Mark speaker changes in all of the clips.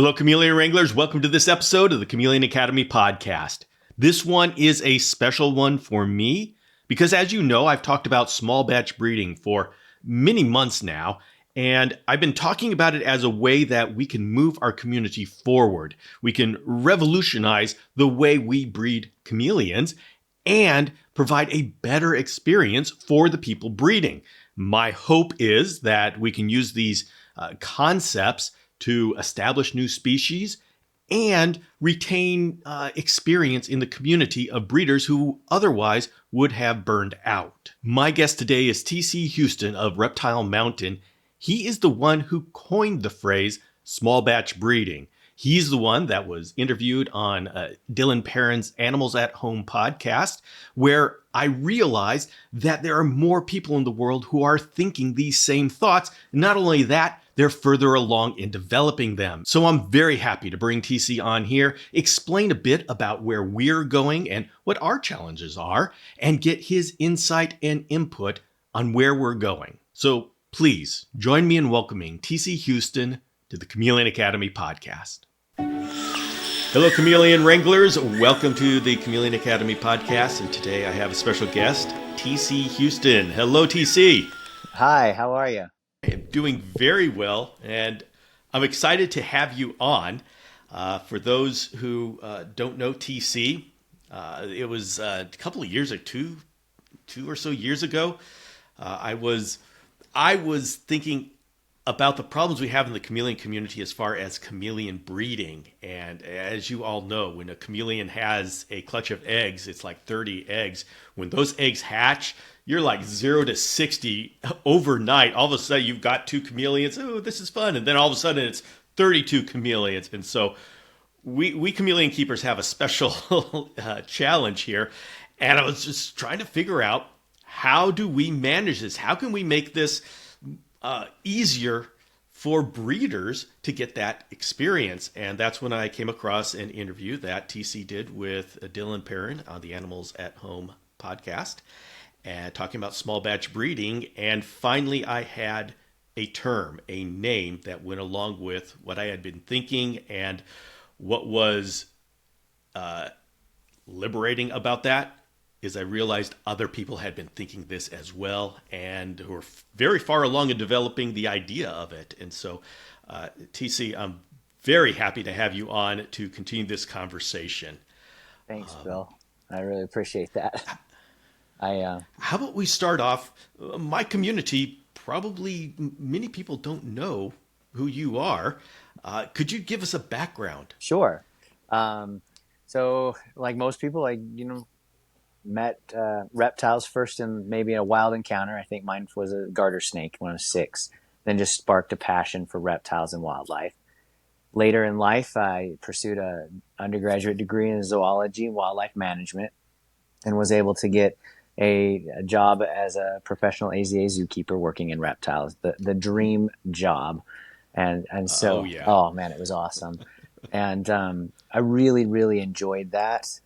Speaker 1: Hello, Chameleon Wranglers. Welcome to this episode of the Chameleon Academy podcast. This one is a special one for me because, as you know, I've talked about small batch breeding for many months now, and I've been talking about it as a way that we can move our community forward. We can revolutionize the way we breed chameleons and provide a better experience for the people breeding. My hope is that we can use these concepts to establish new species and retain experience in the community of breeders who otherwise would have burned out. My guest today is TC Houston of Reptile Mountain. He is the one who coined the phrase small batch breeding. He's the one that was interviewed on Dylan Perrin's Animals at Home podcast, where I realized that there are more people in the world who are thinking these same thoughts. Not only that, they're further along in developing them. So I'm very happy to bring TC on here, explain a bit about where we're going and what our challenges are, and get his insight and input on where we're going. So please join me in welcoming TC Houston to the Chameleon Academy podcast. Hello, Chameleon Wranglers. Welcome to the Chameleon Academy podcast. And today I have a special guest, TC Houston. Hello, TC.
Speaker 2: Hi, how are you?
Speaker 1: I am doing very well, and I'm excited to have you on. For those who don't know TC, it was a couple of years, like two or so years ago. I was thinking about the problems we have in the chameleon community as far as chameleon breeding. And as you all know, when a chameleon has a clutch of eggs, it's like 30 eggs. When those eggs hatch, you're like 0 to 60 overnight. All of a sudden, you've got two chameleons. Oh, this is fun. And then all of a sudden, it's 32 chameleons. And so we chameleon keepers have a special challenge here. And I was just trying to figure out, how do we manage this? How can we make this easier for breeders to get that experience? And that's when I came across an interview that TC did with Dylan Perrin on the Animals at Home podcast, and talking about small batch breeding. And finally, I had a term, a name that went along with what I had been thinking. And what was liberating about that is I realized other people had been thinking this as well, and who are very far along in developing the idea of it. And so, TC, I'm very happy to have you on to continue this conversation.
Speaker 2: Thanks, Bill. I really appreciate that.
Speaker 1: How about we start off? My community, probably many people don't know who you are. Could you give us a background?
Speaker 2: Sure. So, like most people, I met reptiles first in maybe a wild encounter. I think mine was a garter snake when I was 6. Then just sparked a passion for reptiles and wildlife. Later in life, I pursued an undergraduate degree in zoology and wildlife management, and was able to get a job as a professional AZA zookeeper working in reptiles, the dream job. And so, oh man, it was awesome. And I really, really enjoyed that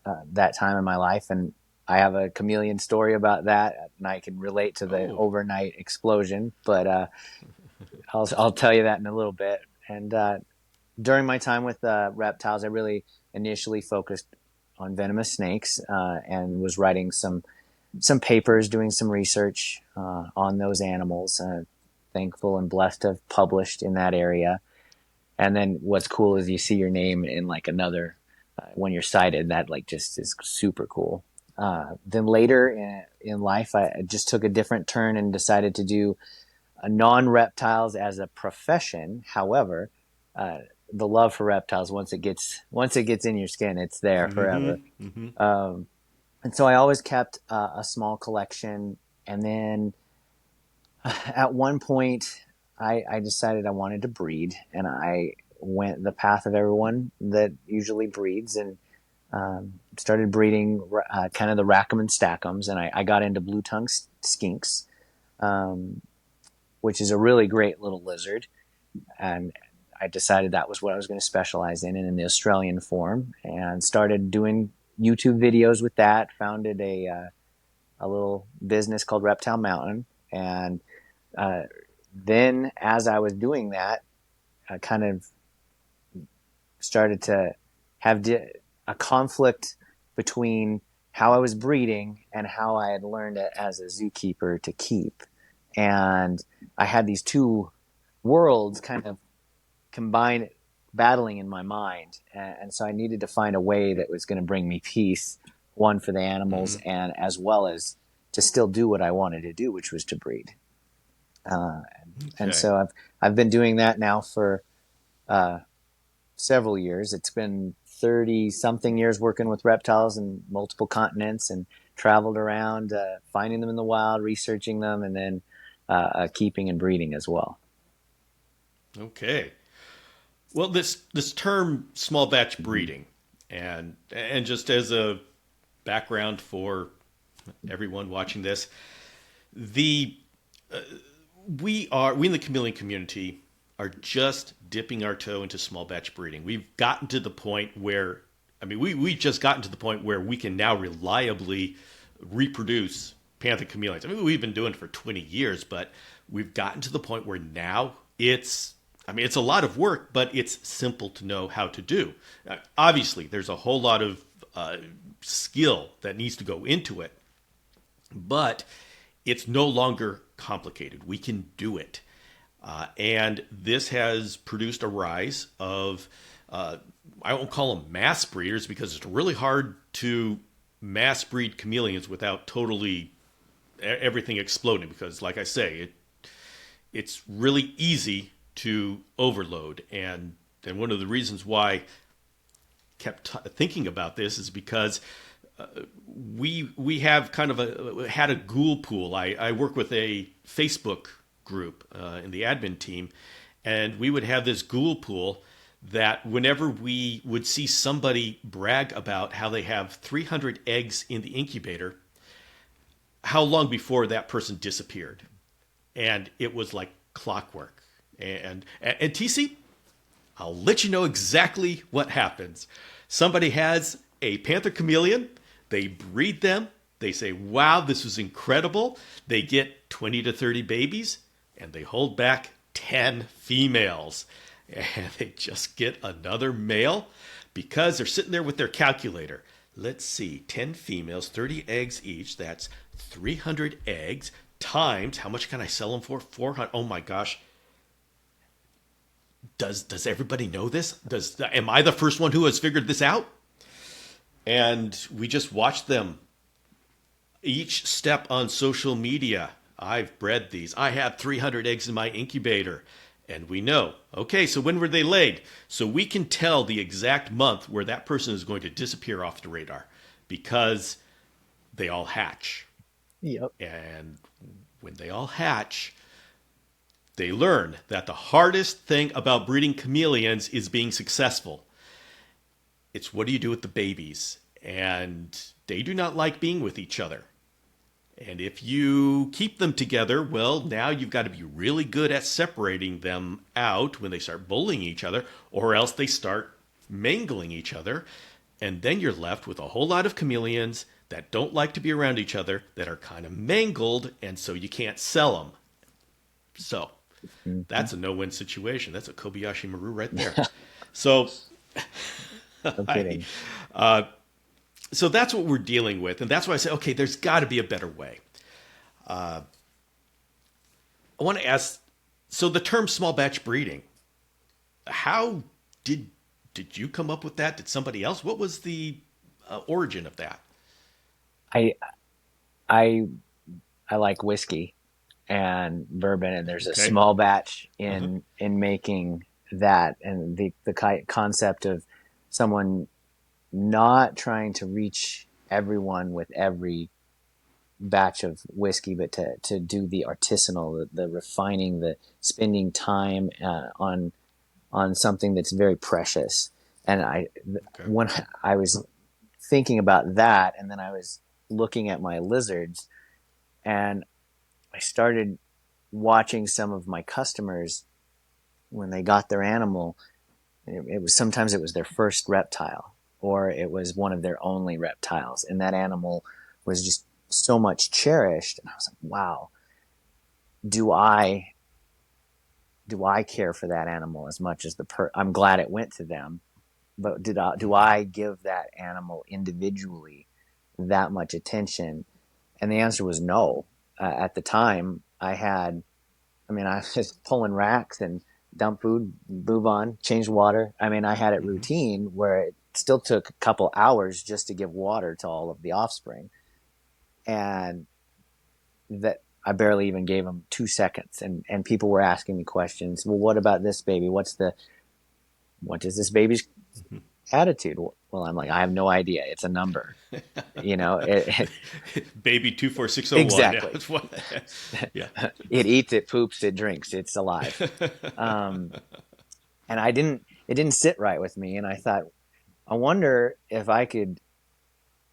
Speaker 2: time in my life. And I have a chameleon story about that, and I can relate to the overnight explosion, but I'll tell you that in a little bit. And during my time with reptiles, I really initially focused on venomous snakes, and was writing some papers, doing some research on those animals. Thankful and blessed to have published in that area. And then what's cool is you see your name in like another, when you're cited, that like just is super cool. Then later in life, I just took a different turn and decided to do non-reptiles as a profession. However, the love for reptiles, once it gets in your skin, it's there forever. Mm-hmm. And so I always kept a small collection. And then at one point, I decided I wanted to breed, and I went the path of everyone that usually breeds, and started breeding kind of the Rackham Stackums, and I got into blue tongue skinks, which is a really great little lizard, and I decided that was what I was going to specialize in the Australian form, and started doing YouTube videos with that. Founded a little business called Reptile Mountain, and then as I was doing that, kind of started to have a conflict between how I was breeding and how I had learned it as a zookeeper to keep. And I had these two worlds kind of combined, battling in my mind. And so I needed to find a way that was going to bring me peace, one for the animals,
Speaker 1: Hmm.
Speaker 2: and as well as to still do what I wanted to do, which was to breed. Uh, and
Speaker 1: Okay.
Speaker 2: so I've been doing that now for uh, several years. It's been 30 something years working with reptiles in multiple continents, and traveled around, finding them in the wild, researching them, and then keeping and breeding as well.
Speaker 1: Okay. Well, this term small batch
Speaker 2: Mm-hmm.
Speaker 1: breeding, and just as a background for everyone watching this, the we in the chameleon community are just dipping our toe into small batch breeding. We've gotten to the point where, I mean, we just gotten to the point where we can now reliably reproduce panther chameleons. I mean, we've been doing it for 20 years, but we've gotten to the point where now I mean, it's a lot of work, but it's simple to know how to do. Obviously, there's a whole lot of skill that needs to go into it, but it's no longer complicated. We can do it. And this has produced a rise of, I won't call them mass breeders because it's really hard to mass breed chameleons without totally everything exploding. Because, like I say, it's really easy to overload. And one of the reasons why I kept thinking about this is because we have kind of had a ghoul pool. I work with a Facebook group in the admin team, and we would have this ghoul pool that whenever we would see somebody brag about how they have 300 eggs in the incubator, how long before that person disappeared, and it was like clockwork. And TC, I'll let you know exactly what happens. Somebody has a panther chameleon, they breed them, they say, wow, this is incredible. They get 20 to 30 babies, and they hold back 10 females. And they just get another male because they're sitting there with their calculator. Let's see, 10 females, 30 eggs each. That's 300 eggs times, how much can I sell them for? 400. Oh my gosh, does everybody know this? Am I the first one who has figured this out? And we just watch them each step on social media. I've bred these. I have 300 eggs in my incubator. And we know, okay, so when were they laid? So we can tell the exact month where that person is going to disappear off the radar because they all hatch.
Speaker 2: Yep.
Speaker 1: And when they all hatch, they learn that the hardest thing about breeding chameleons is being successful. It's what do you do with the babies? And they do not like being with each other. And if you keep them together, well, now you've got to be really good at separating them out when they start bullying each other, or else they start mangling each other. And then you're left with a whole lot of chameleons that don't like to be around each other, that are kind of mangled, and so you can't sell them. So
Speaker 2: Mm-hmm.
Speaker 1: that's a no-win situation. That's a Kobayashi Maru right there. So
Speaker 2: No
Speaker 1: I,
Speaker 2: kidding.
Speaker 1: so that's what we're dealing with, and that's why I say, okay, there's got to be a better way. I want to ask. So the term small batch breeding, how did did you come up with that? Did somebody else? What was the origin of that?
Speaker 2: I I I like whiskey and bourbon, and there's a
Speaker 1: Okay.
Speaker 2: small batch
Speaker 1: Uh-huh.
Speaker 2: in making that, and the concept of someone not trying to reach everyone with every batch of whiskey, but to do the artisanal, the refining, the spending time on something that's very precious. And
Speaker 1: Okay.
Speaker 2: when I was thinking about that, and then I was looking at my lizards, and I started watching some of my customers when they got their animal. It was sometimes it was their first reptile, or it was one of their only reptiles, and that animal was just so much cherished. And I was like, wow, do I do I care for that animal as much as I'm glad it went to them, but do
Speaker 1: Mhm.
Speaker 2: I give that animal individually that much attention? And the answer was no. At the time, I mean, I was just pulling racks and dump food, move on, change water. I mean, I had it
Speaker 1: Mhm.
Speaker 2: routine where it still took a couple hours just to give water to all of the offspring. And that I barely even gave them 2 seconds. And people were asking me questions. Well, what about this baby? What is this baby's
Speaker 1: Mhm.
Speaker 2: attitude? Well, I'm like, I have no idea. It's a number, you know,
Speaker 1: Baby 24601. Yeah,
Speaker 2: exactly.
Speaker 1: that's what. Yeah.
Speaker 2: It eats, it poops, it drinks, it's alive. Um, and it didn't sit right with me. And I thought, I wonder if I could,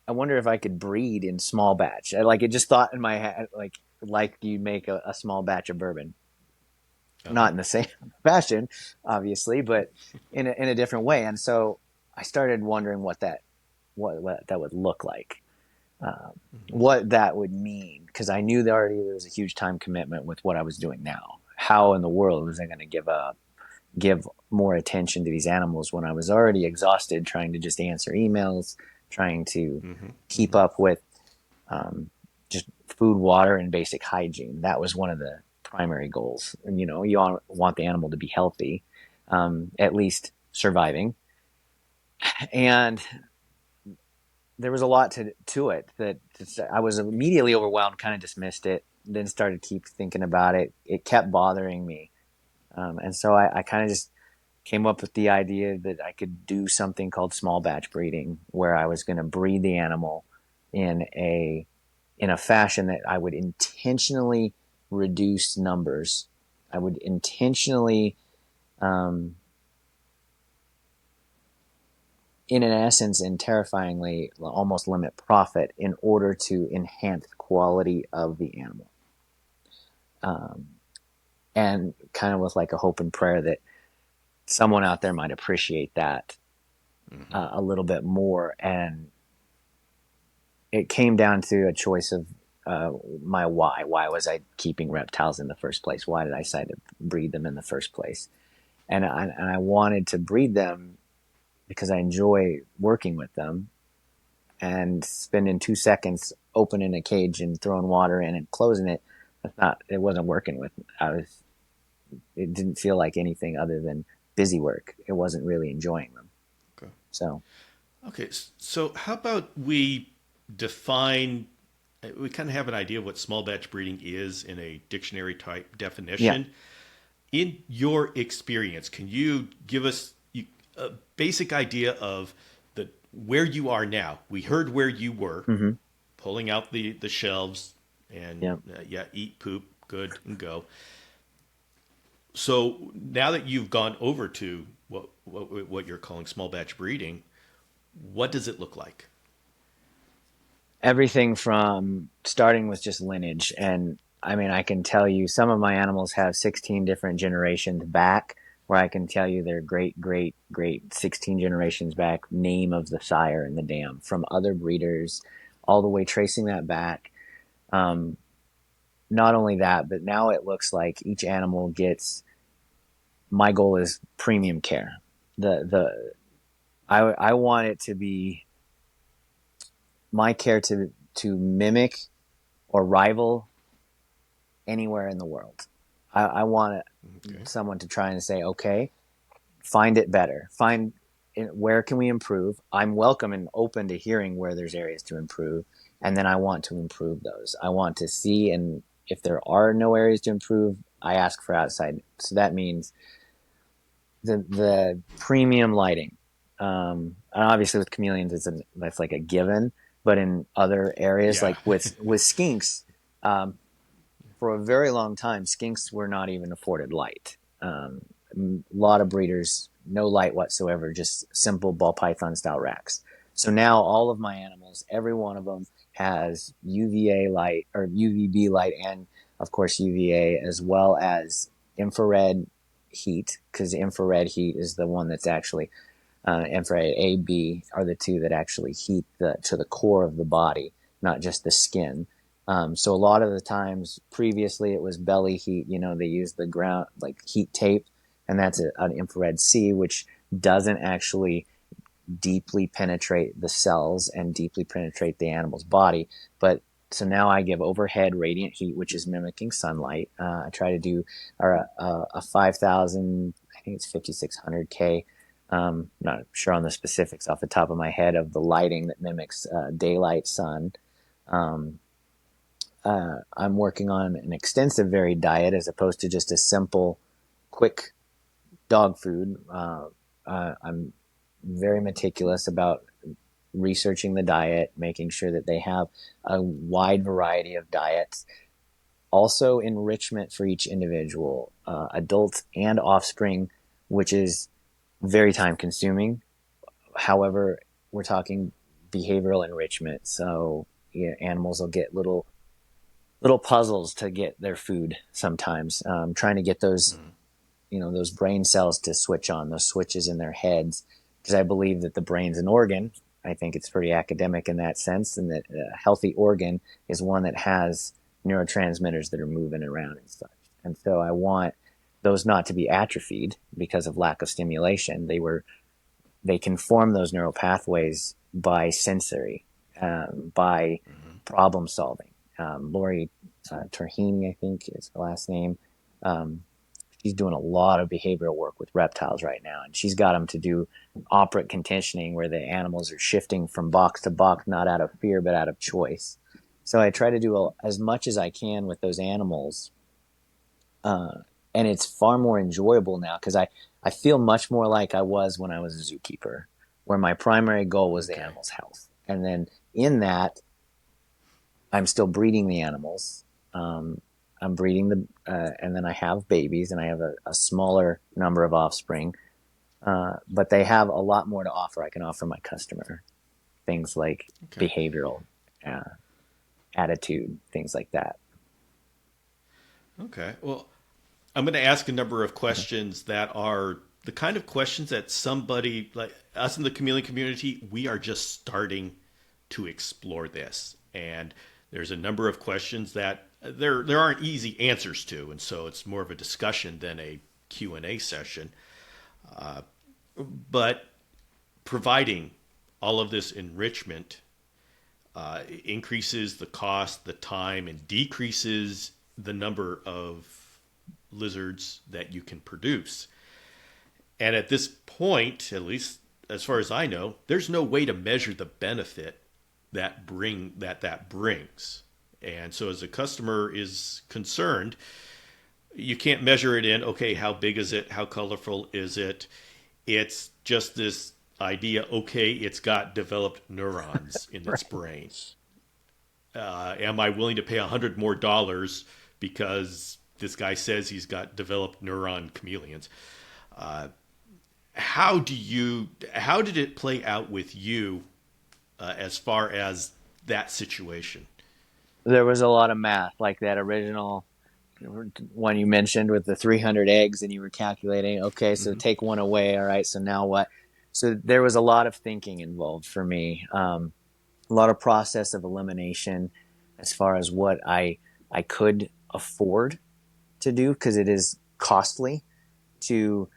Speaker 2: I wonder if I could breed in small batch. Like it just thought in my head, like you make a small batch of bourbon,
Speaker 1: Uh-huh.
Speaker 2: not in the same fashion, obviously, but in a different way. And so I started wondering what that would look like, um,
Speaker 1: Mhm.
Speaker 2: what that would mean, because I knew there was a huge time commitment with what I was doing now. How in the world was I going to give more attention to these animals when I was already exhausted trying to just answer emails, trying to
Speaker 1: Mhm.
Speaker 2: keep
Speaker 1: Mhm.
Speaker 2: up with um, just food, water, and basic hygiene. That was one of the primary goals. And, you know, you want the animal to be healthy, at least surviving. And there was a lot to it that I was immediately overwhelmed, kind of dismissed it, then started keep thinking about it. It kept bothering me. And so I kind of just came up with the idea that I could do something called small batch breeding, where I was going to breed the animal in a fashion that I would intentionally reduce numbers. I would intentionally, um, in an essence, and terrifyingly, almost limit profit in order to enhance the quality of the animal. Um, and kind of with like a hope and prayer that someone out there might appreciate that
Speaker 1: Mhm.
Speaker 2: a little bit more. And it came down to a choice of my why. Why was I keeping reptiles in the first place? Why did I decide to breed them in the first place? And I wanted to breed them because I enjoy working with them, and spending 2 seconds opening a cage and throwing water in and closing it. It wasn't working with me. It didn't feel like anything other than busy work. It wasn't really enjoying them.
Speaker 1: Okay.
Speaker 2: So
Speaker 1: Okay. So how about we define? We kind of have an idea of what small batch breeding is in a dictionary type
Speaker 2: yeah.
Speaker 1: definition. In your experience, can you give us a basic idea of the where you are now? We heard where you were,
Speaker 2: Mm-hmm.
Speaker 1: pulling out the shelves and
Speaker 2: Yeah.
Speaker 1: yeah, eat poop, good and go. So now that you've gone over to what you're calling small batch breeding, what does it look like?
Speaker 2: Everything from starting with just lineage. And I mean, I can tell you some of my animals have 16 different generations back, where I can tell you their great 16 generations back, name of the sire and the dam from other breeders, all the way tracing that back. Um, Not only that, but now it looks like each animal gets, my goal is premium care. I want it to be my care to mimic or rival anywhere in the world. I want
Speaker 1: Okay.
Speaker 2: someone to try and say, okay, find it better. Find where can we improve. I'm welcome and open to hearing where there's areas to improve, and then I want to improve those. I want to see, and if there are no areas to improve, I ask for outside. So that means the premium lighting. And obviously with chameleons, that's like a given. But in other areas,
Speaker 1: Yeah.
Speaker 2: like with skinks, um, for a very long time, skinks were not even afforded light. A lot of breeders, no light whatsoever, just simple ball python style racks. So now all of my animals, every one of them has UVA light or UVB light, and of course UVA, as well as infrared heat, because infrared heat is the one that's actually infrared A, B are the two that actually heat to the core of the body, not just the skin. So a lot of the times previously it was belly heat. You know, they used the ground like heat tape, and that's an infrared C, which doesn't actually deeply penetrate the cells and deeply penetrate the animal's body. But so now I give overhead radiant heat, which is mimicking sunlight. I try to do a 5,000, I think it's 5,600K. Not sure on the specifics off the top of my head of the lighting that mimics daylight sun. Um, I'm working on an extensive varied diet as opposed to just a simple, quick dog food. I'm very meticulous about researching the diet, making sure that they have a wide variety of diets. Also, enrichment for each individual, adults and offspring, which is very time consuming. However, we're talking behavioral enrichment. So animals will get little puzzles to get their food sometimes. Trying to get those those brain cells to switch on, those switches in their heads, because I believe that the brain's an organ. I think it's pretty academic in that sense, and that a healthy organ is one that has neurotransmitters that are moving around and such. And so I want those not to be atrophied because of lack of stimulation. They can form those neural pathways by sensory, by problem solving. Lori Terhini, I think is the last name. She's doing a lot of behavioral work with reptiles right now, and she's got them to do operant conditioning where the animals are shifting from box to box, not out of fear, but out of choice. So I try to do as much as I can with those animals. And it's far more enjoyable now because I feel much more like I was when I was a zookeeper, where my primary goal was the animal's health. And then in that, I'm still breeding the animals. I'm breeding and then I have babies, and I have a smaller number of offspring. But they have a lot more to offer. I can offer my customer things like behavioral, attitude, things like that.
Speaker 1: Okay. Well, I'm going to ask a number of questions that are the kind of questions that somebody like us in the chameleon community, we are just starting to explore this. And there's a number of questions that there aren't easy answers to, and so it's more of a discussion than a Q&A session. But providing all of this enrichment increases the cost, the time, and decreases the number of lizards that you can produce. And at this point, at least as far as I know, there's no way to measure the benefit that brings. And so as a customer is concerned, you can't measure it in, okay, how big is it? How colorful is it? It's just this idea, okay, it's got developed neurons in its brain. Am I willing to pay $100 more because this guy says he's got developed neuron chameleons? How did it play out with you as far as that situation?
Speaker 2: There was a lot of math, like that original one you mentioned with the 300 eggs, and you were calculating, okay, so take one away. All right, so now what? So there was a lot of thinking involved for me, a lot of process of elimination as far as what I could afford to do, because it is costly to.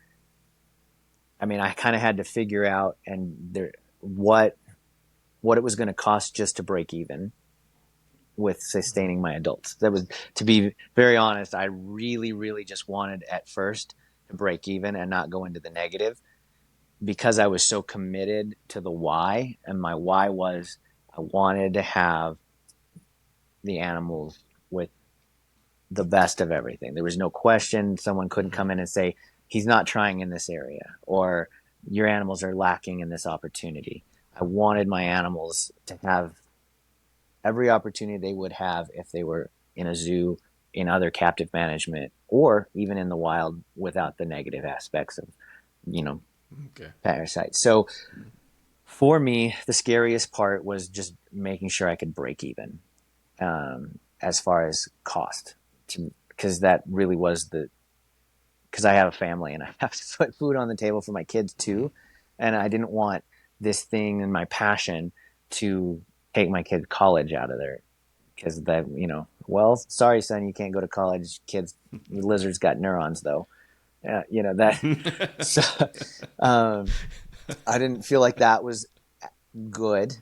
Speaker 2: I mean, I kind of had to figure out what it was going to cost just to break even with sustaining my adults. That was, to be very honest, I really, really just wanted at first to break even and not go into the negative, because I was so committed to the why. And my why was I wanted to have the animals with the best of everything. There was no question. Someone couldn't come in and say, he's not trying in this area, or your animals are lacking in this opportunity. I wanted my animals to have every opportunity they would have if they were in a zoo, in other captive management, or even in the wild without the negative aspects of, parasites. So for me, the scariest part was just making sure I could break even, as far as cost, because that really was because I have a family and I have to put food on the table for my kids too. And I didn't want this thing and my passion to take my kid college out of there, because well, sorry, son, you can't go to college. Kids, lizards got neurons though. That. So, I didn't feel like that was good.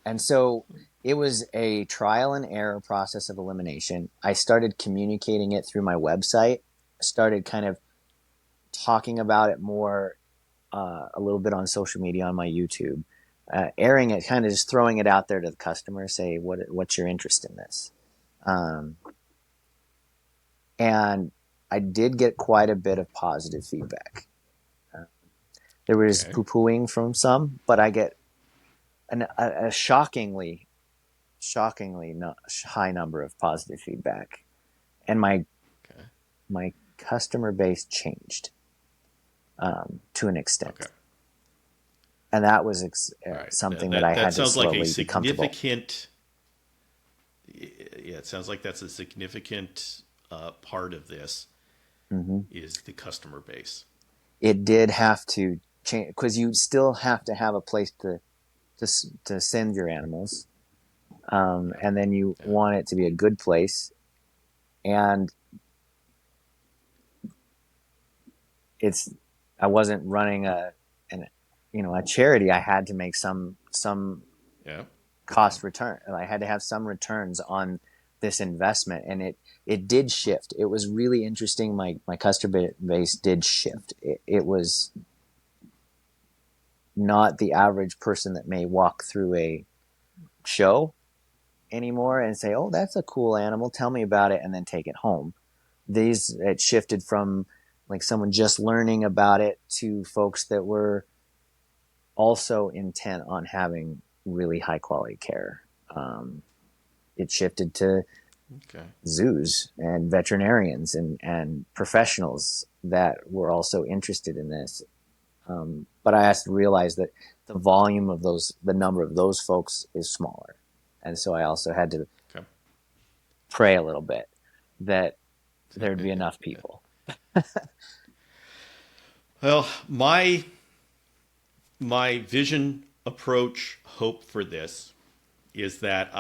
Speaker 2: And so it was a trial and error process of elimination. I started communicating it through my website, started kind of talking about it more, a little bit on social media, on my YouTube, airing it, kind of just throwing it out there to the customer, say, what's your interest in this? Um, and I did get quite a bit of positive feedback. Uh, there was
Speaker 1: Okay.
Speaker 2: poo pooing from some, but I get a shockingly high number of positive feedback, and
Speaker 1: Okay.
Speaker 2: my customer base changed, to an
Speaker 1: Okay.
Speaker 2: extent, and that was
Speaker 1: All right.
Speaker 2: something that
Speaker 1: That
Speaker 2: I
Speaker 1: that
Speaker 2: had to
Speaker 1: sounds like a
Speaker 2: slowly be comfortable.
Speaker 1: significant. Yeah, it sounds like that's a significant part of this
Speaker 2: Hmm.
Speaker 1: is the customer base.
Speaker 2: It did have to change because you still have to have a place to send your animals,
Speaker 1: Yeah.
Speaker 2: and then you
Speaker 1: Yeah.
Speaker 2: want it to be a good place, and it's I wasn't running an a charity. I had to make some
Speaker 1: Yeah. Yeah.
Speaker 2: cost return. I had to have some returns on this investment, and it did shift. It was really interesting. My customer base did shift. It was not the average person that may walk through a show anymore and say, "Oh, that's a cool animal. Tell me about it," and then take it home. These It shifted from like someone just learning about it to folks that were also intent on having really high quality care. It shifted to
Speaker 1: Okay.
Speaker 2: zoos and veterinarians and professionals that were also interested in this. But I have to realize that the number of those folks is smaller. And so I also had to
Speaker 1: Okay.
Speaker 2: pray a little bit that there'd be enough people.
Speaker 1: Well, my vision, approach, hope for this is that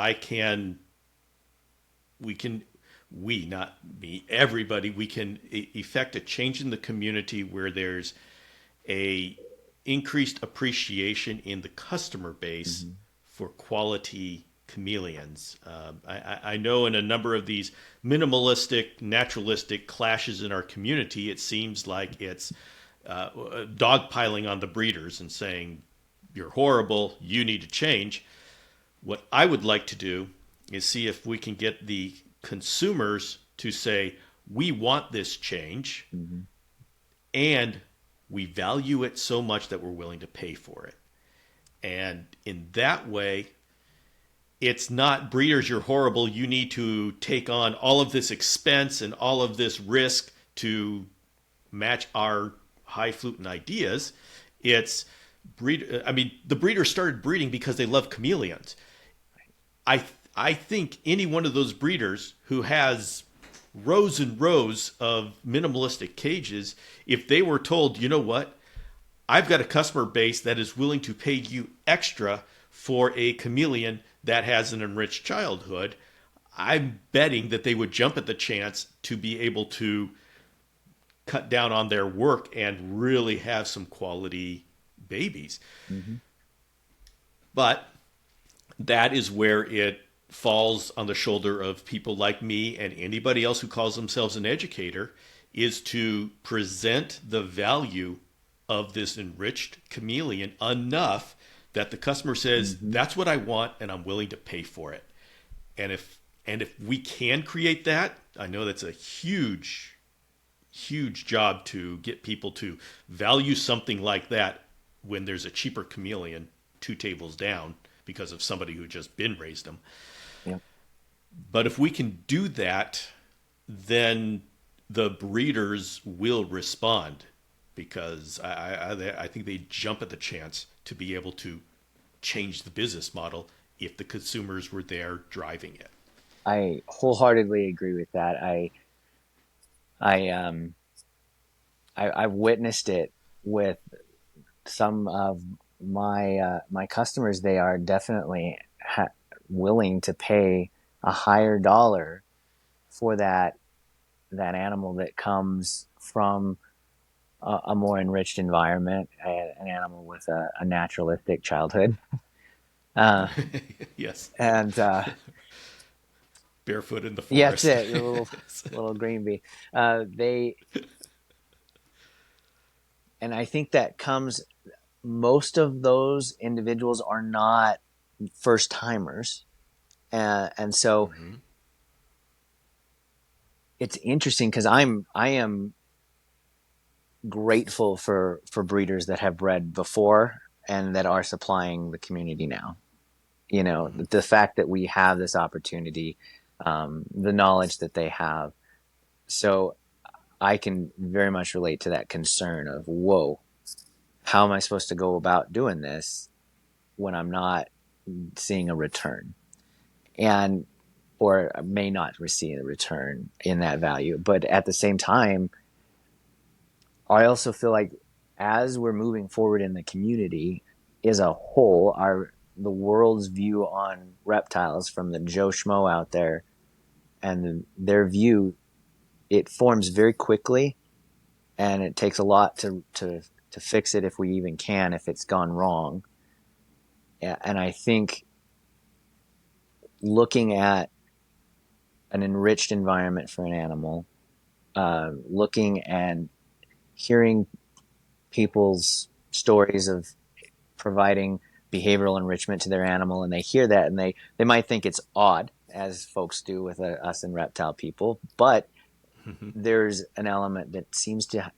Speaker 1: we can, we, not me, everybody, we can effect a change in the community where there's a increased appreciation in the customer base
Speaker 2: Mm-hmm.
Speaker 1: for quality chameleons. I know in a number of these minimalistic, naturalistic clashes in our community, it seems like it's dogpiling on the breeders and saying, you're horrible, you need to change. What I would like to do is see if we can get the consumers to say, we want this change
Speaker 2: Mm-hmm.
Speaker 1: and we value it so much that we're willing to pay for it. And in that way, it's not breeders, you're horrible. You need to take on all of this expense and all of this risk to match our highfalutin ideas. It's I mean, the breeders started breeding because they love chameleons. I I think any one of those breeders who has rows and rows of minimalistic cages, if they were told, you know what, I've got a customer base that is willing to pay you extra for a chameleon that has an enriched childhood, I'm betting that they would jump at the chance to be able to cut down on their work and really have some quality babies.
Speaker 2: Mm-hmm.
Speaker 1: But that is where it falls on the shoulder of people like me and anybody else who calls themselves an educator is to present the value of this enriched chameleon enough that the customer says
Speaker 2: Mm-hmm.
Speaker 1: that's what I want and I'm willing to pay for it. And if we can create that, I know that's a huge job to get people to value something like that when there's a cheaper chameleon two tables down because of somebody who just bin raised them.
Speaker 2: Yep.
Speaker 1: But if we can do that, then the breeders will respond because I think they jump at the chance to be able to change the business model if the consumers were there driving it.
Speaker 2: I wholeheartedly agree with that. I I've witnessed it with some of my customers. They are definitely willing to pay a higher dollar for that animal that comes from a more enriched environment, an animal with a naturalistic childhood. Uh,
Speaker 1: Yes.
Speaker 2: and
Speaker 1: Barefoot in the
Speaker 2: Yeah, that's
Speaker 1: forest.
Speaker 2: it. The little green bee. They and I think that comes. Most of those individuals are not first timers, and so
Speaker 1: Hmm.
Speaker 2: it's interesting because I am grateful for breeders that have bred before and that are supplying the community now. You know,
Speaker 1: Hmm.
Speaker 2: the fact that we have this opportunity, the knowledge that they have. So I can very much relate to that concern of, whoa, how am I supposed to go about doing this when I'm not seeing a return? And or may not receive a return in that value. But at the same time, I also feel like as we're moving forward in the community as a whole, our the world's view on reptiles from the Joe Schmo out there and their view, it forms very quickly, and it takes a lot to fix it if we even can, if it's gone wrong. And I think looking at an enriched environment for an animal, looking and hearing people's stories of providing behavioral enrichment to their animal, and they hear that and they might think it's odd, as folks do with us and reptile people, but
Speaker 1: Hmm.
Speaker 2: there's an element that seems to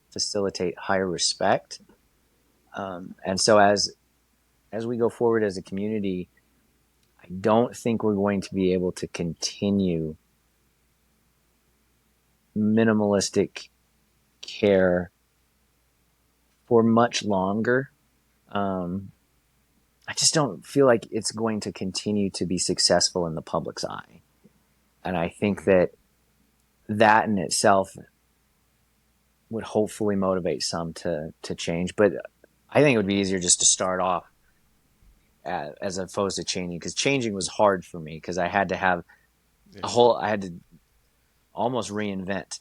Speaker 2: facilitate higher respect. And so as we go forward as a community, I don't think we're going to be able to continue minimalistic care for much longer. um, I just don't feel like it's going to continue to be successful in the public's eye. And I think
Speaker 1: Hmm.
Speaker 2: that that in itself would hopefully motivate some to change. But I think it would be easier just to start off as opposed to changing, because changing was hard for me because I had to have
Speaker 1: Yeah.
Speaker 2: I had to almost reinvent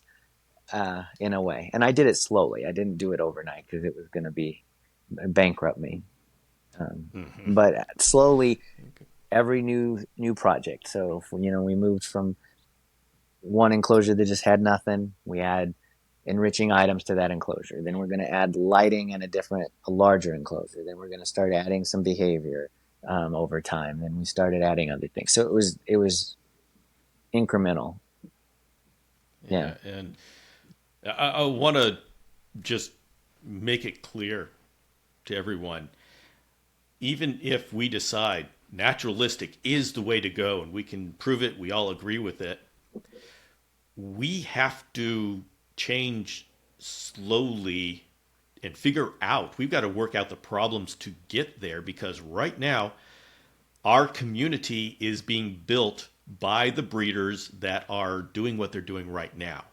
Speaker 2: in a way. And I did it slowly. I didn't do it overnight because it was going to be bankrupt me.
Speaker 1: Hmm.
Speaker 2: But slowly,
Speaker 1: Okay.
Speaker 2: every new project. So we moved from one enclosure that just had nothing. We add enriching items to that enclosure. Then we're going to add lighting and a larger enclosure. Then we're going to start adding some behavior over time. Then we started adding other things. So it was incremental. Yeah.
Speaker 1: Yeah, and I want to just make it clear to everyone, even if we decide naturalistic is the way to go and we can prove it, we all agree with it, we have to change slowly and figure out, we've got to work out the problems to get there, because right now our community is being built by the breeders that are doing what they're doing right now.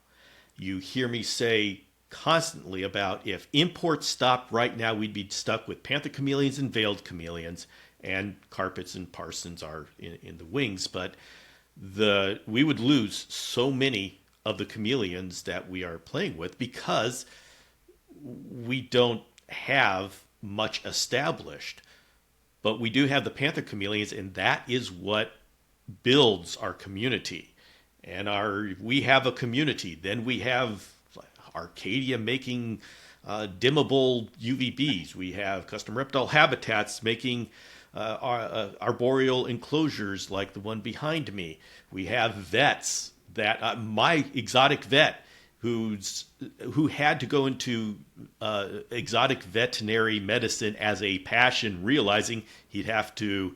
Speaker 1: You hear me say constantly about if imports stopped right now, we'd be stuck with panther chameleons and veiled chameleons, and carpets and parsons are in the wings. But we would lose so many of the chameleons that we are playing with because we don't have much established. But we do have the panther chameleons, and that is what builds our community. And we have a community. Then we have Arcadia making dimmable UVBs. We have Custom Reptile Habitats making arboreal enclosures like the one behind me. We have vets that my exotic vet who had to go into exotic veterinary medicine as a passion, realizing he'd have to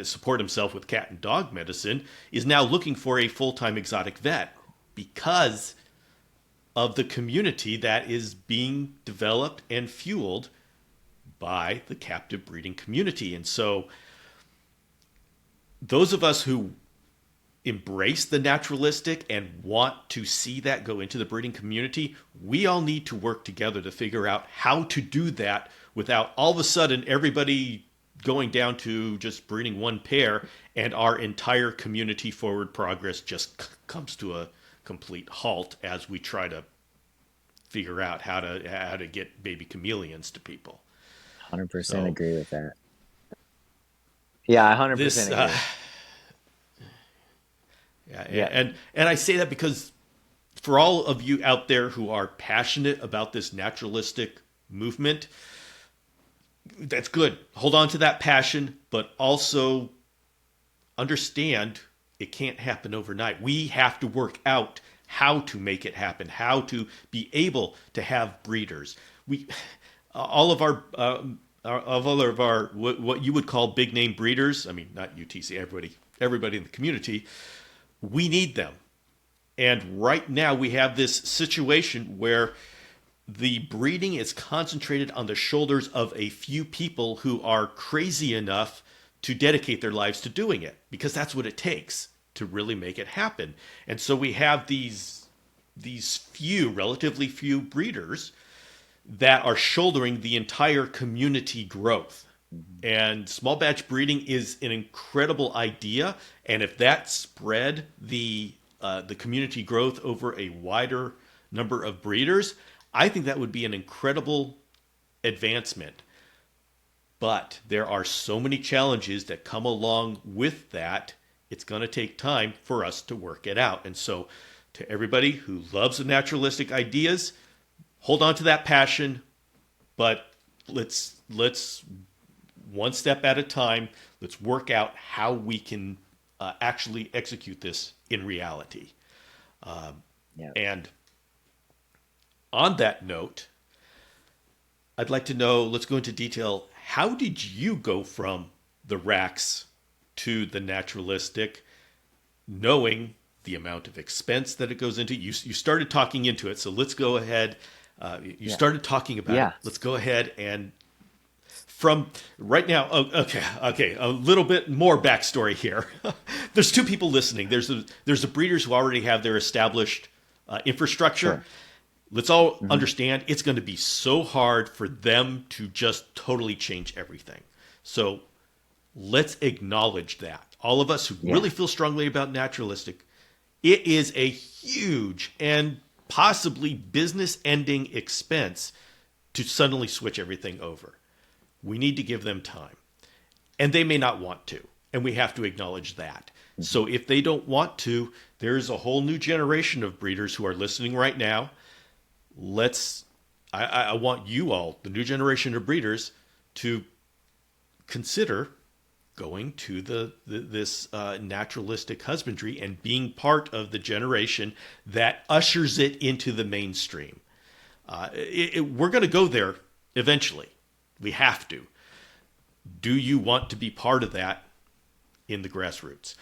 Speaker 1: support himself with cat and dog medicine, is now looking for a full-time exotic vet because of the community that is being developed and fueled by the captive breeding community. And so those of us who embrace the naturalistic and want to see that go into the breeding community, we all need to work together to figure out how to do that without all of a sudden everybody going down to just breeding one pair and our entire community forward progress just comes to a complete halt as we try to figure out how to get baby chameleons to people.
Speaker 2: 100%
Speaker 1: So
Speaker 2: agree with that. Yeah, I 100%
Speaker 1: this
Speaker 2: agree.
Speaker 1: yeah,
Speaker 2: Yeah.
Speaker 1: and I say that because for all of you out there who are passionate about this naturalistic movement, that's good. Hold on to that passion, but also understand it can't happen overnight. We have to work out how to make it happen, how to be able to have breeders. We all of all of our what you would call big name breeders. I mean, not UTC. Everybody in the community. We need them. And right now we have this situation where the breeding is concentrated on the shoulders of a few people who are crazy enough to dedicate their lives to doing it because that's what it takes to really make it happen. And so we have these few, relatively few breeders that are shouldering the entire community growth.
Speaker 2: Mhm.
Speaker 1: And small batch breeding is an incredible idea, and if that spread the community growth over a wider number of breeders, I think that would be an incredible advancement. But there are so many challenges that come along with that. It's going to take time for us to work it out. And so, to everybody who loves the naturalistic ideas, hold on to that passion, but let's one step at a time. Let's work out how we can actually execute this in reality.
Speaker 2: Yeah.
Speaker 1: And on that note, I'd like to know. Let's go into detail. How did you go from the racks to the naturalistic, knowing the amount of expense that it goes into? You started talking into it, so let's go ahead. You
Speaker 2: Yeah.
Speaker 1: started talking about it.
Speaker 2: Yeah.
Speaker 1: Let's go ahead and from right now. Oh, okay. A little bit more backstory here. There's two people listening. There's the breeders who already have their established infrastructure.
Speaker 2: Sure.
Speaker 1: Let's all
Speaker 2: Hmm.
Speaker 1: understand it's going to be so hard for them to just totally change everything. So let's acknowledge that. All of us who
Speaker 2: Yeah.
Speaker 1: really feel strongly about naturalistic, it is a huge and possibly business ending expense to suddenly switch everything over. We need to give them time. And they may not want to. And we have to acknowledge that.
Speaker 2: Hmm.
Speaker 1: So if they don't want to, there's a whole new generation of breeders who are listening right now. Let's I want you all, the new generation of breeders, to consider going to this naturalistic husbandry and being part of the generation that ushers it into the mainstream. We're going to go there eventually. We have to. Do you want to be part of that in the grassroots?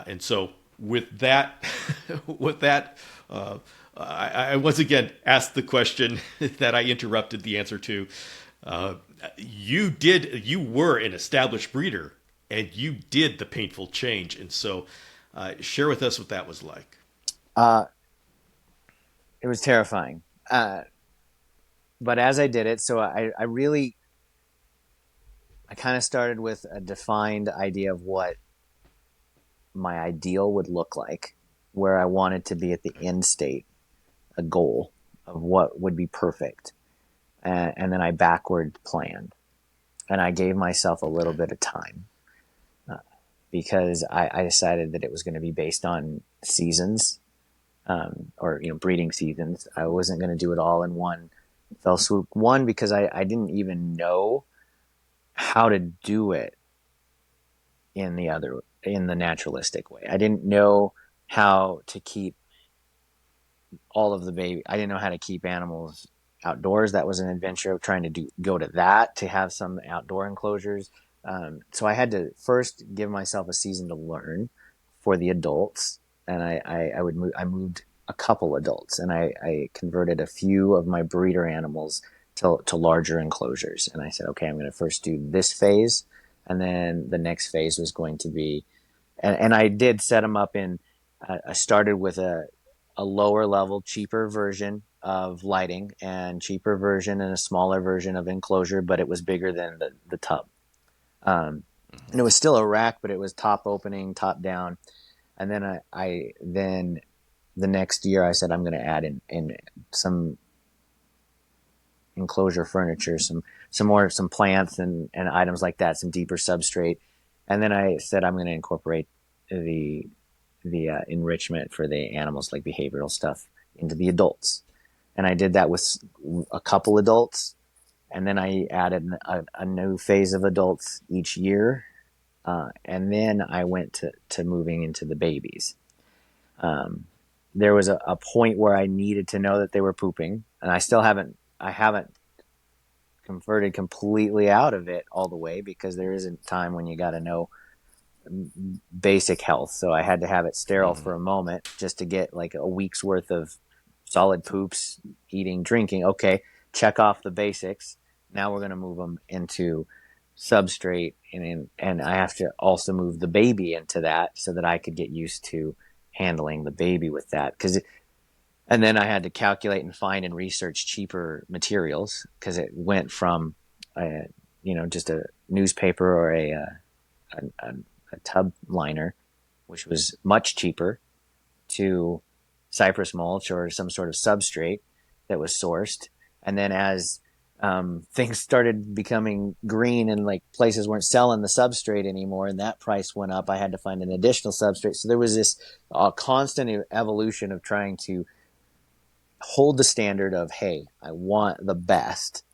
Speaker 1: And so, with that, with that, I once again asked the question that I interrupted the answer to. Uh, you were an established breeder, and you did the painful change, and so share with us what that was like.
Speaker 2: Uh, it was terrifying. But as I did it, so I really, I kind of started with a defined idea of what my ideal would look like, where I wanted to be at the end state, a goal of what would be perfect. And then I backward planned and I gave myself a little
Speaker 1: Okay.
Speaker 2: bit of time uh, because I decided that it was going to be based on seasons, or breeding seasons. I wasn't going to do it all in one fell swoop. One, because I didn't even know how to do it in the naturalistic way. I didn't know how to keep all of the baby. I didn't know how to keep animals outdoors. That was an adventure of trying to go to that to have some outdoor enclosures. So I had to first give myself a season to learn for the adults, and I moved a couple adults, and I converted a few of my breeder animals to larger enclosures. And I said, okay, I'm going to first do this phase, and then the next phase was going to be, and I did set them up in. I started with a lower level, cheaper version of lighting and cheaper version and a smaller version of enclosure, but it was bigger than the tub. And it was still a rack, but it was top opening, top down. And then I then the next year I said I'm going to add in some enclosure furniture, some plants and items like that, some deeper substrate. And then I said I'm going to incorporate the enrichment for the animals, like behavioral stuff, into the adults. And I did that with a couple adults, and then I added a new phase of adults each year, and then I went to moving into the babies. Um, there was a point where I needed to know that they were pooping, and I haven't converted completely out of it all the way, because there isn't time when you got to know basic health. So I had to have it sterile
Speaker 1: Mhm.
Speaker 2: for a moment just to get like a week's worth of solid poops, eating, drinking. Okay, check off the basics. Now we're going to move them into substrate, and I have to also move the baby into that so that I could get used to handling the baby with that. And then I had to calculate and find and research cheaper materials, because it went from just a newspaper or a, a tub liner, which was much cheaper, to cypress mulch or some sort of substrate that was sourced. And then as things started becoming green and like places weren't selling the substrate anymore and that price went up, I had to find an additional substrate. So there was this constant evolution of trying to hold the standard of, hey, I want the best.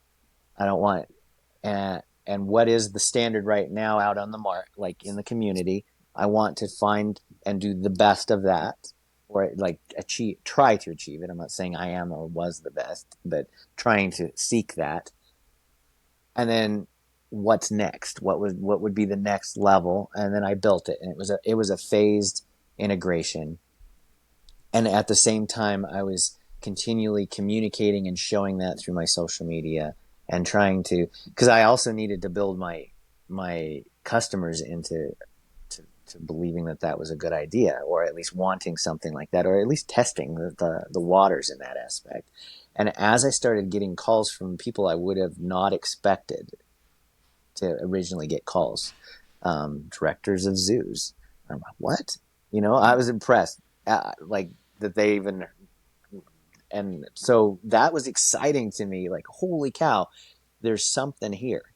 Speaker 2: I don't want, and what is the standard right now out on the mark, like in the community? I want to find and do the best of that, or like try to achieve it. I'm not saying I am or was the best, but trying to seek that. And then what's next? What would be the next level? And then I built it, and it was a phased integration. And at the same time, I was continually communicating and showing that through my social media, and trying to, because I also needed to build my customers into to believing that that was a good idea, or at least wanting something like that, or at least testing the waters in that aspect. And as I started getting calls from people I would have not expected to originally get calls, directors of zoos, I'm like, what? I was impressed, like that they even, and so that was exciting to me. Like, holy cow, there's something here.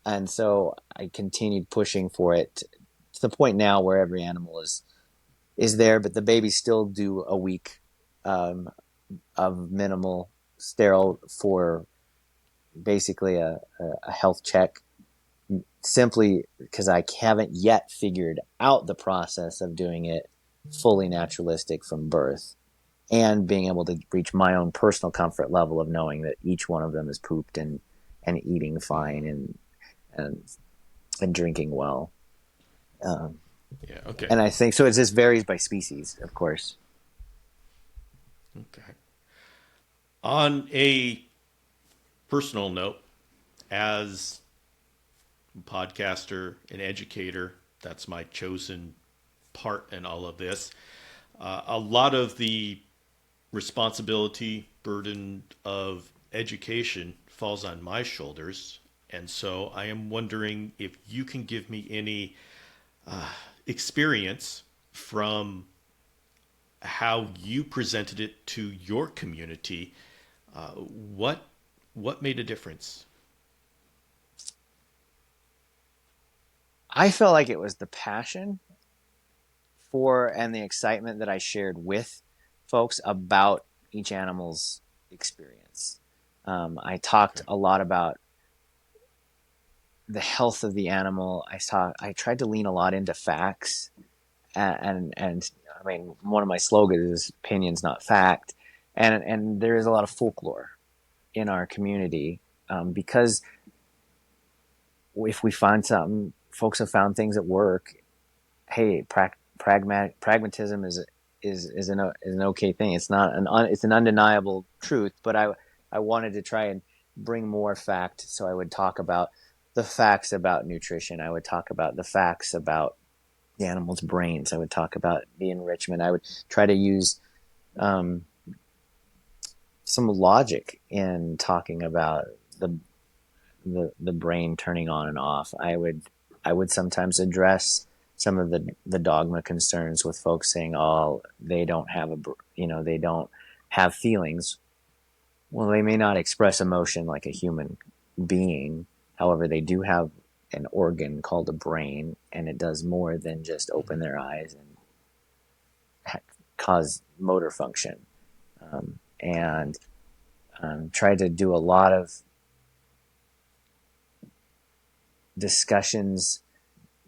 Speaker 2: And so I continued pushing for it to the point now where every animal is there, but the babies still do a week um, of minimal sterile for basically a health check, simply because I haven't yet figured out the process of doing it fully naturalistic from birth, and being able to reach my own personal comfort level of knowing that each one of them is pooped and eating fine and and drinking well. Um,
Speaker 1: Yeah. Okay.
Speaker 2: and I think so. It just varies by species, of course.
Speaker 1: Okay. On a personal note, as a podcaster and educator, that's my chosen part in all of this. A lot of the responsibility, burden of education falls on my shoulders. And so I am wondering if you can give me any experience from how you presented it to your community. What made a difference?
Speaker 2: I felt like it was the passion for and the excitement that I shared with folks about each animal's experience. I talked
Speaker 1: Okay.
Speaker 2: a lot about the health of the animal. I tried to lean a lot into facts, and I mean, one of my slogans is opinions, not fact. And there is a lot of folklore in our community, because if we find something, folks have found things that work. Hey, pragmatism is an okay thing. It's not it's an undeniable truth. But I wanted to try and bring more fact, so I would talk about the facts about nutrition. I would talk about the facts about the animals' brains. I would talk about the enrichment. I would try to use um, some logic in talking about the the brain turning on and off. I would sometimes address some of the dogma concerns with folks saying, "Oh, they don't have they don't have feelings." Well, they may not express emotion like a human being. However, they do have an organ called a brain, and it does more than just open
Speaker 1: Mhm.
Speaker 2: their eyes and cause motor function. And Try to do a lot of discussions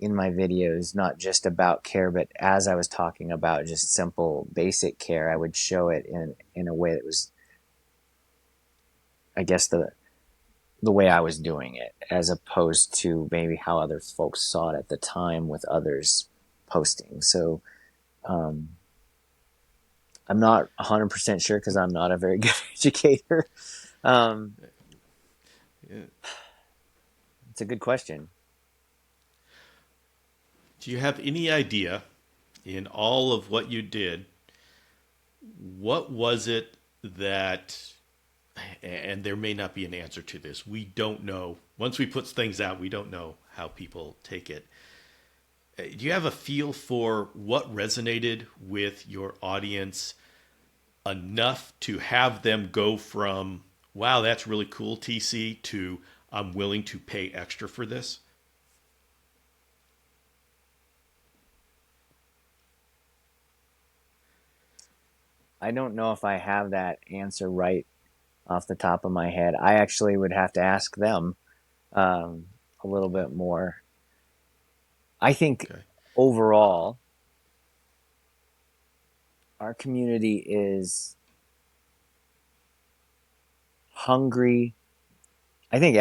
Speaker 2: in my videos, not just about care, but as I was talking about just simple basic care, I would show it in a way that was, I guess, the way I was doing it, as opposed to maybe how other folks saw it at the time with others posting. So um, I'm not 100% sure because I'm not a very good educator. Um,
Speaker 1: Yeah.
Speaker 2: it's a good question.
Speaker 1: Do you have any idea in all of what you did, what was it that, and there may not be an answer to this, we don't know. Once we put things out, we don't know how people take it. Do you have a feel for what resonated with your audience enough to have them go from, wow, that's really cool, TC, to I'm willing to pay extra for this?
Speaker 2: I don't know if I have that answer right off the top of my head. I actually would have to ask them um, a little bit more. I think
Speaker 1: Okay.
Speaker 2: overall, our community is hungry. I think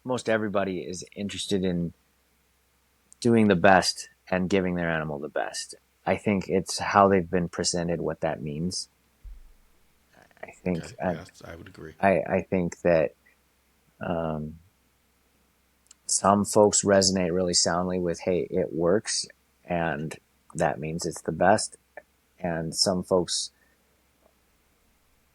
Speaker 2: most everybody is interested in doing the best and giving their animal the best. I think it's how they've been presented what that means. I
Speaker 1: Okay.
Speaker 2: think
Speaker 1: Yes, I would agree.
Speaker 2: I think that um, some folks resonate really soundly with, hey, it works, and that means it's the best. And some folks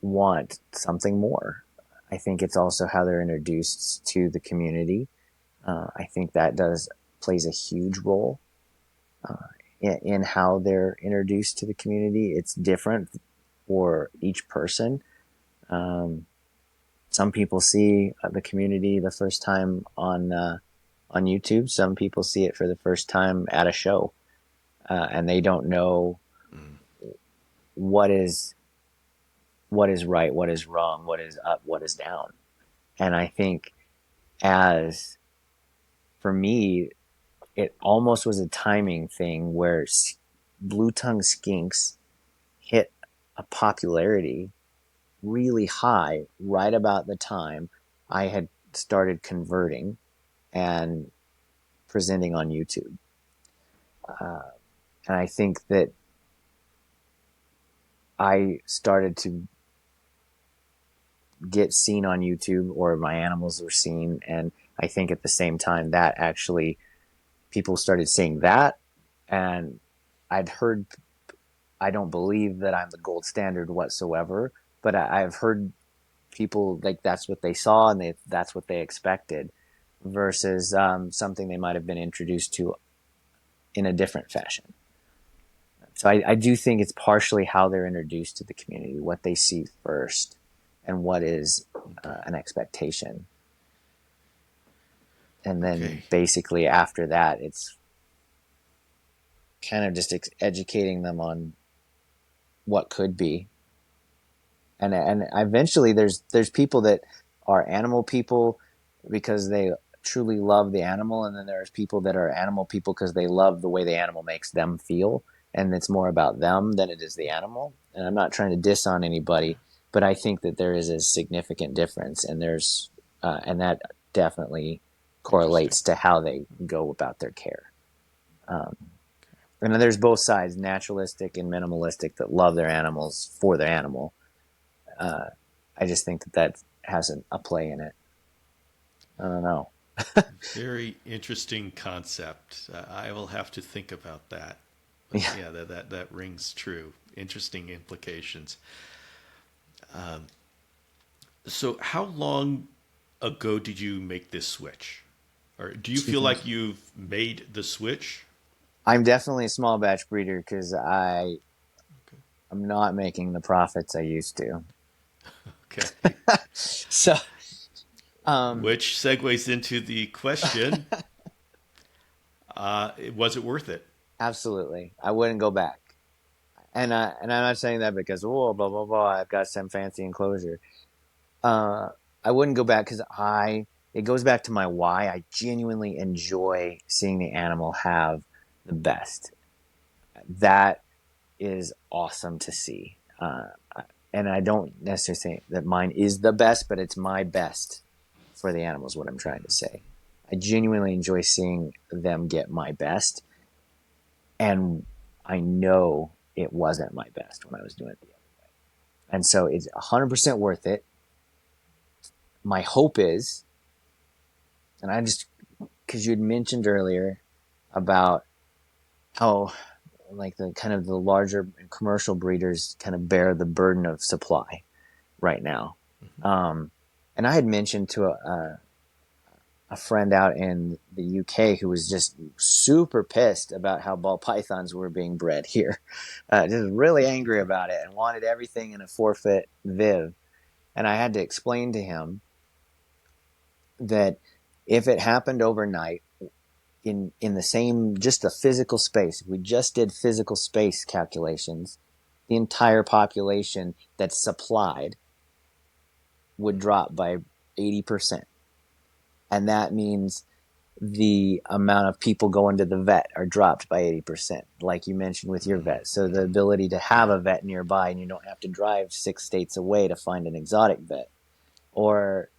Speaker 2: want something more. I think it's also how they're introduced to the community. I think that does plays a huge role in how they're introduced to the community. It's different for each person. Um, some people see the community the first time on YouTube. Some people see it for the first time at a show, and they don't know
Speaker 1: Mm.
Speaker 2: what is right, what is wrong, what is up, what is down. And I think as for me, it almost was a timing thing where blue tongue skinks hit a popularity really high right about the time I had started converting and presenting on YouTube. Uh, and I think that I started to get seen on YouTube, or my animals were seen. And I think at the same time that actually people started saying that. And I'd heard, I don't believe that I'm the gold standard whatsoever, but I've heard people like that's what they saw and that's what they expected versus something they might have been introduced to in a different fashion. So I do think it's partially how they're introduced to the community, what they see first, and what is
Speaker 1: Okay.
Speaker 2: an expectation. And then
Speaker 1: Okay.
Speaker 2: basically after that, it's kind of just educating them on what could be. And eventually there's people that are animal people because they truly love the animal, and then there's people that are animal people because they love the way the animal makes them feel, and it's more about them than it is the animal. And I'm not trying to diss on anybody, but I think that there is a significant difference, and and that definitely
Speaker 1: Interesting.
Speaker 2: correlates to how they go about their care. Um, and then there's both sides, naturalistic and minimalistic, that love their animals for their animal. uh, I just think that that has a play in it. I don't know.
Speaker 1: Very interesting concept. I will have to think about that. But
Speaker 2: Yeah.
Speaker 1: yeah, that rings true. Interesting implications. So, how long ago did you make this switch? Or do you feel like you've made the switch?
Speaker 2: I'm definitely a small batch breeder because
Speaker 1: Okay.
Speaker 2: I'm not making the profits I used to.
Speaker 1: Okay.
Speaker 2: So, um,
Speaker 1: Which segues into the question: was it worth it?
Speaker 2: absolutely, I wouldn't go back. And I'm not saying that because oh blah blah blah, I've got some fancy enclosure. Uh, I wouldn't go back because I it goes back to my why. I genuinely enjoy seeing the animal have the best. That is awesome to see. And I don't necessarily say that mine is the best, but it's my best for the animals. What I'm trying to say, I genuinely enjoy seeing them get my best, and I know it wasn't my best when I was doing it the other way, and so it's 100% worth it. My hope is, and I just because you had mentioned earlier about how like the kind of the larger commercial breeders kind of bear the burden of supply right now. Um, and I had mentioned to a friend out in the UK who was just super pissed about how ball pythons were being bred here, just really angry about it and wanted everything in a forfeit viv. And I had to explain to him that if it happened overnight in the same just the physical space, if we just did physical space calculations, the entire population that's supplied would drop by 80%. And that means the amount of people going to the vet are dropped by 80%, like you mentioned with your vet. So the ability to have a vet nearby and you don't have to drive 6 states away to find an exotic vet or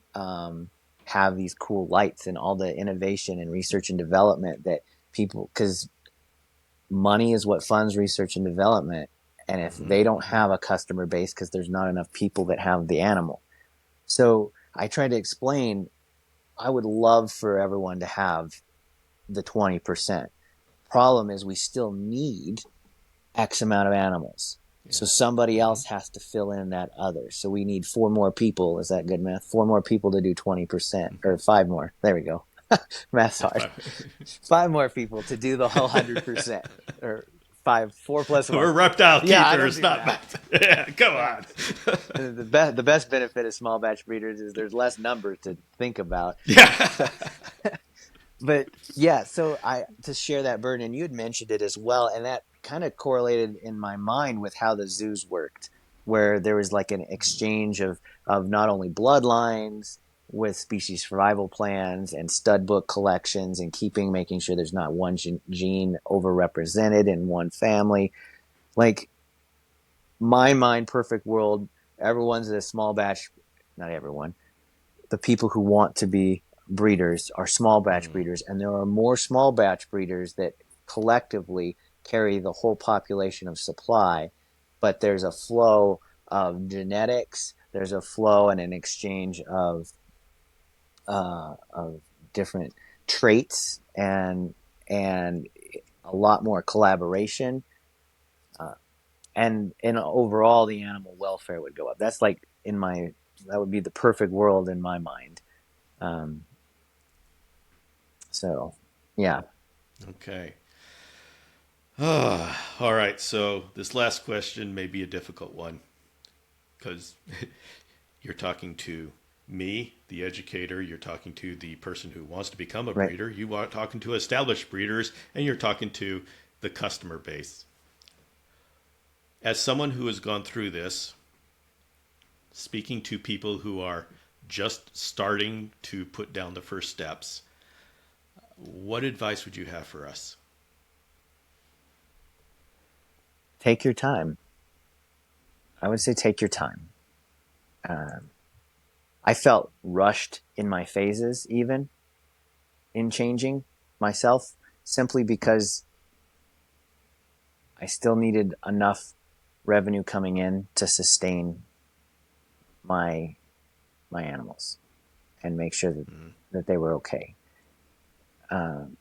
Speaker 2: have these cool lights and all the innovation and research and development that people, because money is what funds research and development. And if they don't have a customer base because there's not enough people that have the animal. So I tried to explain I would love for everyone to have the 20%. Problem is, we still need X amount of animals.
Speaker 1: Yeah.
Speaker 2: So somebody else has to fill in that other. So we need four more people. Is that good math? Four more people to do 20%, or five more. There we go. Math's hard. Five more people to do the whole 100%, or five, four plus one.
Speaker 1: We're reptile
Speaker 2: Yeah, I don't
Speaker 1: keepers,
Speaker 2: do
Speaker 1: not
Speaker 2: math.
Speaker 1: yeah, come
Speaker 2: Yeah.
Speaker 1: on.
Speaker 2: The best benefit of small batch breeders is there's less numbers to think about.
Speaker 1: Yeah.
Speaker 2: But yeah, so I to share that burden, and you had mentioned it as well, and that kind of correlated in my mind with how the zoos worked, where there was like an exchange of not only bloodlines with species survival plans and stud book collections and making sure there's not one gene overrepresented in one family. Like my mind, perfect world, everyone's a small batch, not everyone, the people who want to be breeders are small batch breeders, and there are more small batch breeders that collectively carry the whole population of supply. But there's a flow of genetics, there's a flow and an exchange of different traits and a lot more collaboration. Uh, and overall, the animal welfare would go up. That's like that would be the perfect world in my mind. Um, So, yeah.
Speaker 1: Okay. All right. So this last question may be a difficult one because you're talking to me, the educator. You're talking to the person who wants to become a
Speaker 2: Right.
Speaker 1: breeder. You are talking to established breeders, and you're talking to the customer base. As someone who has gone through this, speaking to people who are just starting to put down the first steps, what advice would you have for us?
Speaker 2: Take your time. I would say take your time. Um, I felt rushed in my phases, even in changing myself, simply because I still needed enough revenue coming in to sustain my my animals and make sure that they were okay. Um,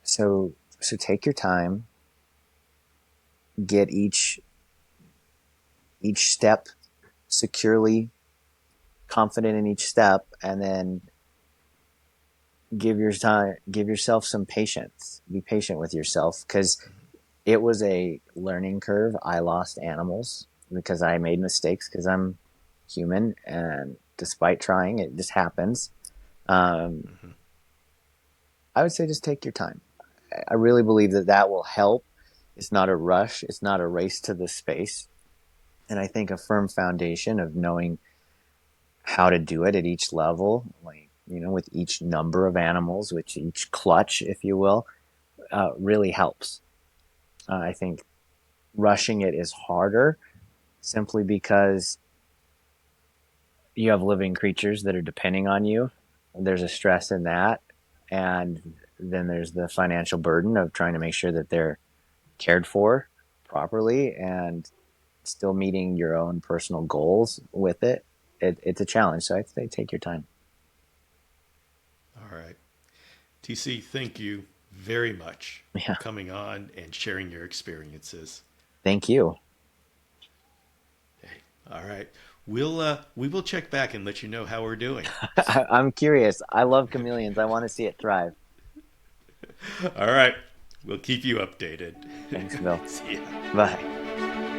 Speaker 2: so take your time, get each step securely confident in each step, and then give yourself some patience. Be patient with yourself because it was a learning curve. I lost animals because I made mistakes because I'm human, and despite trying, it just happens. Um,
Speaker 1: Hmm.
Speaker 2: I would say just take your time. I really believe that that will help. It's not a rush. It's not a race to the space. And I think a firm foundation of knowing how to do it at each level, like, with each number of animals, with each clutch, if you will, really helps. I think rushing it is harder simply because you have living creatures that are depending on you. There's a stress in that. And then there's the financial burden of trying to make sure that they're cared for properly and still meeting your own personal goals with it. It's a challenge. So I'd say take your time.
Speaker 1: All right. TC, thank you very much for
Speaker 2: Yeah.
Speaker 1: coming on and sharing your experiences.
Speaker 2: Thank you.
Speaker 1: Okay. All right. We will check back and let you know how we're doing.
Speaker 2: I'm curious. I love chameleons. I want to see it thrive.
Speaker 1: All right. We'll keep you updated.
Speaker 2: Thanks, Bill.
Speaker 1: See ya.
Speaker 2: Bye.